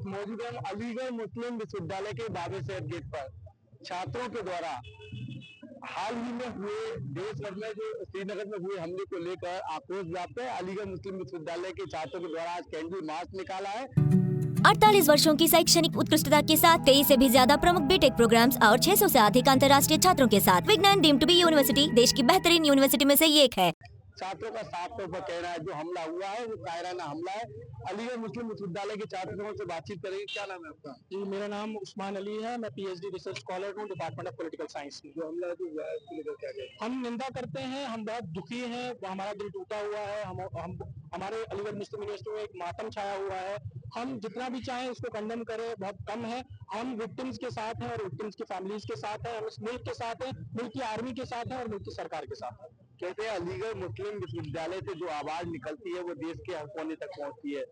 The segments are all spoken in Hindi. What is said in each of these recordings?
मौजूद है अलीगढ़ मुस्लिम विश्वविद्यालय के बाबे सैयद गेट पर। छात्रों के द्वारा हाल ही में हुए देश भर में जो श्रीनगर में हुए हमले को लेकर आक्रोश व्याप्त है। अलीगढ़ मुस्लिम विश्वविद्यालय के छात्रों के द्वारा आज कैंडल मार्च निकाला है। 48 वर्षों की शैक्षणिक उत्कृष्टता के साथ 23 से भी ज्यादा प्रमुख बीटेक प्रोग्राम्स और 600 से अधिक अंतर्राष्ट्रीय छात्रों के साथ विज्ञान डीम्ड टू बी यूनिवर्सिटी देश की बेहतरीन यूनिवर्सिटी में से एक है। छात्रों का साफ तौर पर कहना है जो हमला हुआ है वो कायराना हमला है। अलीगढ़ मुस्लिम विश्वविद्यालय के छात्रों से बातचीत करेंगे। क्या नाम है आपका? जी, मेरा नाम उस्मान अली है। मैं पीएचडी रिसर्च स्कॉलर हूँ डिपार्टमेंट ऑफ पॉलिटिकल साइंस में। जो हमला जो हुआ है उसको लेकर क्या कहेंगे? हम निंदा करते हैं, हम बहुत दुखी हैं, हमारा दिल टूटा हुआ है। हम हमारे अलीगढ़ मुस्लिम यूनिवर्सिटी में एक मातम छाया हुआ है। हम जितना भी चाहें उसको कंडेम करें बहुत कम है। हम विक्टिम्स के साथ हैं और विक्टिम्स की फैमिलीज के साथ हैं। हम इस मुल्क के साथ हैं, मुल्क की आर्मी के साथ हैं और मुल्क की सरकार के साथ हैं। कहते हैं अलीगढ़ मुस्लिम विश्वविद्यालय से जो आवाज निकलती है वो देश के हर कोने तक पहुंचती है।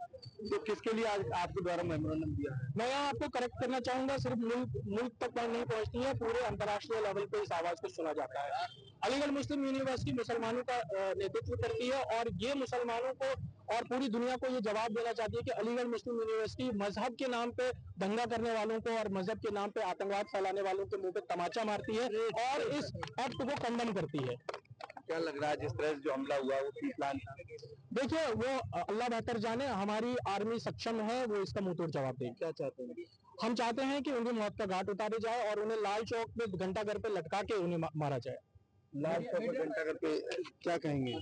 तो किसके लिए आज आपके द्वारा मेमोरेंडम दिया है? मैं यहाँ आपको करेक्ट करना चाहूंगा, सिर्फ मुल्क तक नहीं पहुँचती है, पूरे अंतर्राष्ट्रीय लेवल पे इस आवाज को सुना जाता है। अलीगढ़ मुस्लिम यूनिवर्सिटी मुसलमानों का नेतृत्व करती है और ये मुसलमानों को और पूरी दुनिया को ये जवाब देना चाहती है कि अलीगढ़ मुस्लिम यूनिवर्सिटी मजहब के नाम पे दंगा करने वालों को और मजहब के नाम पे आतंकवाद फैलाने वालों के मुंह पे तमाचा मारती है और इस एक्ट को कंडेम करती है। क्या लग रहा है जिस तरह से जो हमला हुआ वो प्री प्लान था? देखिए, वो अल्लाह बेहतर जाने, हमारी आर्मी सक्षम है वो इसका मुंह तोड़ जवाब देगी। क्या चाहते हैं? हम चाहते हैं कि उनकी मौत का घाट उतारे जाए और उन्हें लाल चौक पे घंटाघर पे लटका के उन्हें मारा जाए। लाल चौक पर घंटाघर पे क्या कहेंगे?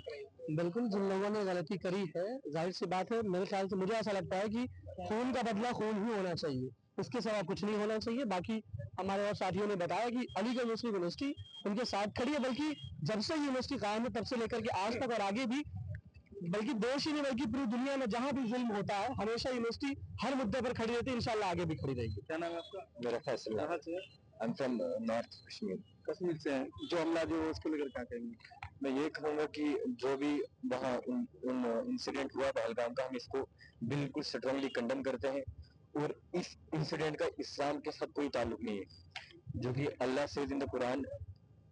बिल्कुल, जिन लोगों ने गलती करी है, जाहिर सी बात है, मेरे ख्याल से मुझे ऐसा लगता है कि खून का बदला खून ही होना चाहिए, इसके सिवा कुछ नहीं होना चाहिए। बाकी हमारे और साथियों ने बताया कि अलीगढ़ मुस्लिम यूनिवर्सिटी उनके साथ खड़ी है, बल्कि जब से यूनिवर्सिटी कायम है तब से लेकर के आज तक और आगे भी, बल्कि देश ही नहीं बल्कि पूरी दुनिया में जहाँ भी जुल्म होता है हमेशा यूनिवर्सिटी हर मुद्दे पर खड़ी रहती है। इंशाल्लाह आगे भी खड़ी रहेगी। क्या नाम है आपका? मेरा फैसला। कहाँ से है? I'm from north Kashmir. Kashmir से है। जो हमला जो है उसको लेकर क्या कहेंगे? मैं ये कहूँगा कि जो भी वहाँ उन इंसिडेंट हुआ पहलगाम का, हम इसको बिल्कुल स्ट्रांगली कंडेम करते हैं और इस इंसिडेंट का इस्लाम के साथ कोई ताल्लुक नहीं है। जो कि अल्लाह से in the Quran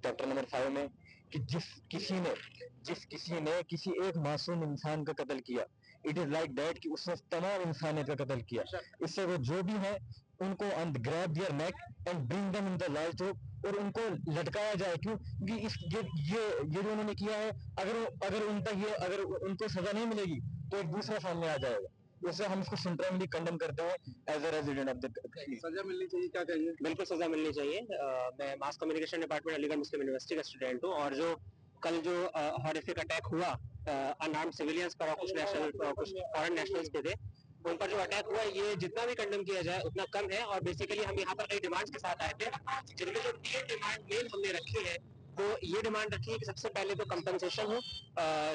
chapter number 5 में कि जिस किसी ने किसी एक मासूम इंसान का कत्ल किया, इट इज लाइक दैट कि उसने तमाम इंसानियत का कत्ल किया। इससे वो जो भी है उनको grab their neck and bring them in the Lal Chowk और उनको लटकाया जाए। क्यों? क्योंकि ये जो उन्होंने किया है, अगर उनको सजा नहीं मिलेगी तो एक दूसरा सामने आ जाएगा। इससे हम इसको स्ट्रांगली कंडेम करते हैं as a resident of the. सजा मिलनी चाहिए, क्या कहेंगे? बिल्कुल सजा मिलनी चाहिए। मैं मास कम्युनिकेशन डिपार्टमेंट अलीगढ़ मुस्लिम यूनिवर्सिटी का स्टूडेंट हूँ और जो कल जो हॉरिफिक अटैक हुआ अनआर्म्ड सिविलियंस पर और कुछ फॉरेन नेशनल्स पे थे, उन पर जो अटैक हुआ ये जितना भी कंडेम किया जाए उतना कम है। और बेसिकली हम यहाँ पर कई डिमांड्स के साथ आए थे, जिनमें जो 3 डिमांड मेन हमने रखी है वो ये डिमांड रखी है कि सबसे पहले तो कंपनसेशन हो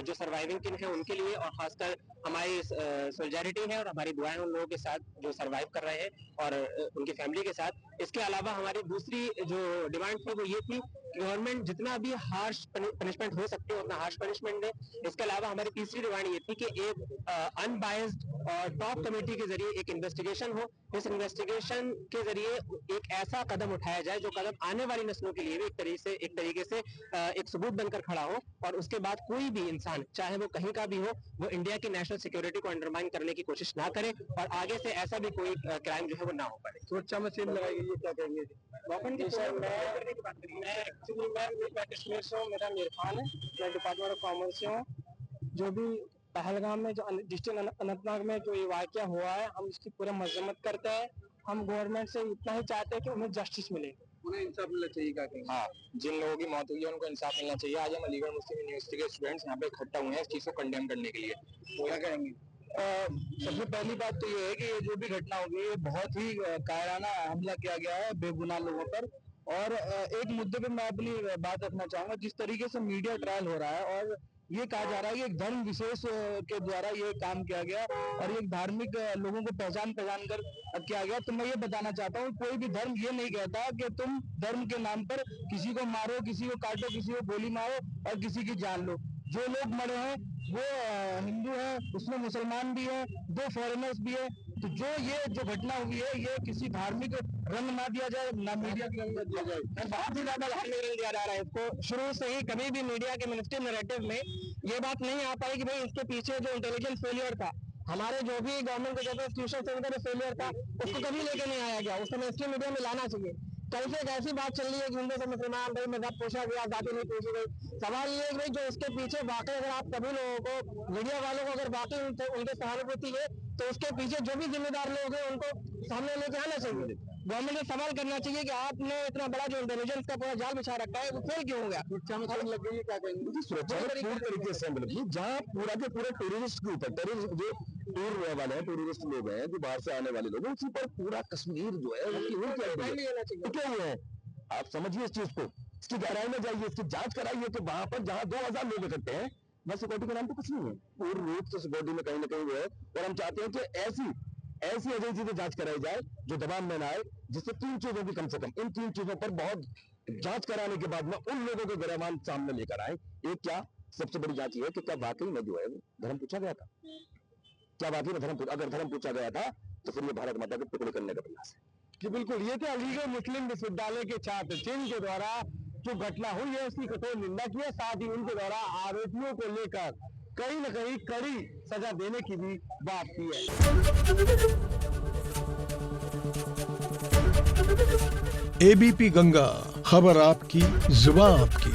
जो सर्वाइविंग टीम है उनके लिए, और खासकर हमारी सोलिडारिटी है और हमारी दुआएं उन लोगों के साथ जो सर्वाइव कर रहे हैं और उनकी फैमिली के साथ। इसके अलावा हमारी दूसरी जो डिमांड थी वो ये थी कि गवर्नमेंट जितना भी हार्श पनिशमेंट हो सकते हो उतना हार्श पनिशमेंट दे। इसके अलावा हमारी तीसरी डिमांड ये थी कि एक अनबायस्ड और टॉप कमेटी के जरिए एक इन्वेस्टिगेशन हो। इस इन्वेस्टिगेशन के जरिए एक ऐसा कदम उठाया जाए जो कदम आने वाली नस्लों के लिए भी एक तरीके से एक सबूत बनकर खड़ा हो, और उसके बाद कोई भी इंसान चाहे वो कहीं का भी हो वो इंडिया की नेशनल सिक्योरिटी को अंडरमाइन करने की कोशिश ना करे और आगे से ऐसा भी कोई क्राइम जो है वो ना हो पाए। सुरक्षा में चेन लगाई गई है, क्या कहेंगे? मैं कश्मीर से हूँ, मेरा इरफान है, मैं डिपार्टमेंट ऑफ कॉमर्स से हूँ। जो भी पहलगाम में जो डिस्ट्रिक्ट अनंतनाग में जो ये वाकया हुआ है हम इसकी पूरी मजम्मत करते हैं। हम गवर्नमेंट से इतना ही चाहते हैं कि उन्हें जस्टिस मिले, उन्हें इंसाफ मिलना चाहिए, क्या कहेंगे? हाँ, जिन लोगों की मौत हुई है उनको इंसाफ मिलना चाहिए। आज हम अलीगढ़ मुस्लिम यूनिवर्सिटी के स्टूडेंट्स यहाँ पे इकट्ठा हुए हैं इस चीज को कंडेम करने के लिए। क्या कहेंगे? सबसे पहली बात तो ये है कि ये जो भी घटना होगी ये बहुत ही कायराना हमला किया गया है बेगुनाह लोगों पर। और एक मुद्दे पे मैं अपनी बात रखना चाहूंगा, जिस तरीके से मीडिया ट्रायल हो रहा है और ये कहा जा रहा है कि एक धर्म विशेष के द्वारा ये काम किया गया और एक धार्मिक लोगों को पहचान कर किया गया, तो मैं ये बताना चाहता हूँ कोई भी धर्म ये नहीं कहता कि तुम धर्म के नाम पर किसी को मारो, किसी को काटो, किसी को गोली मारो और किसी की जान लो। जो लोग मरे हैं वो हिंदू है, उसमें मुसलमान भी है, 2 फॉरेनर्स भी है। तो जो घटना हुई है ये किसी धार्मिक रंग ना दिया जाए, ना मीडिया की रंग दिया जाए। बहुत ही ज्यादा धार्मिक रंग दिया जा रहा है इसको। शुरू से ही कभी भी मीडिया के मिनिस्ट्री नैरेटिव में ये बात नहीं आ पाई कि भाई इसके पीछे जो इंटेलिजेंस फेलियर था, हमारे जो भी गवर्नमेंट के जो ट्यूशन सेंटर फेलियर था उसको कभी लेके नहीं आया गया, उस समय इसलिए मीडिया में लाना चाहिए। कल से एक ऐसी बात चल रही है कि हिंदू से मुसलमान भाई मजहब पूछा गया, जाति नहीं पूछी गई। सवाल ये है कि भाई जो इसके पीछे वाकई अगर आप सभी लोगों को, मीडिया वालों को अगर वाकई उनके सहानुभूति है तो उसके पीछे जो भी जिम्मेदार लोग हैं उनको सामने लेके आना चाहिए। गवर्नमेंट से सवाल करना चाहिए कि आपने इतना बड़ा जो इंटेलिजेंस का पूरा जाल बिछा रखा है वो फेल क्यों हो गया? सुरक्षा में लग गई, क्या कहेंगे? सुरक्षा पूरी तरीके से मतलब जहाँ पूरा के पूरे टूरिस्ट के ऊपर, टेररिस्ट जो टूर वाले हैं, टूरिस्ट लोग हैं जो बाहर से आने वाले लोग हैं, उसी पर पूरा कश्मीर जो है वो टिके हुए हैं। आप समझिए इस चीज को, इसकी गहराई में जाइए, इसकी जांच कराइए कि वहां पर जहाँ 2000 लोग इकट्ठे हैं, बस सिक्योरिटी के नाम पे कुछ नहीं है, पूर्ण रूप से सिक्योरिटी में कहीं ना कहीं वो है। और हम चाहते हैं कि ऐसी एजेंसी से जांच कराई जाए जो दबाव में ना आए, जिससे 3 चीजों की कम से कम, इन 3 चीजों पर बहुत जांच कराने के बाद में उन लोगों के गिरफ्तार सामने लेकर आए। एक क्या सबसे बड़ी जांच ये है कि क्या वाकई में जो है वो धर्म पूछा गया था, क्या वाकई में धर्म, अगर धर्म पूछा गया था तो फिर ये भारत माता के टुकड़े करने का प्रयास है। जी बिल्कुल, ये थे अलीगढ़ मुस्लिम विश्वविद्यालय के छात्र जिनके द्वारा जो घटना हुई है उसकी कठोर निंदा की है, साथ ही उनके द्वारा आरोपियों को लेकर कहीं न कहीं कड़ी सजा देने की भी बात की है। एबीपी गंगा, खबर आपकी, जुबान आपकी।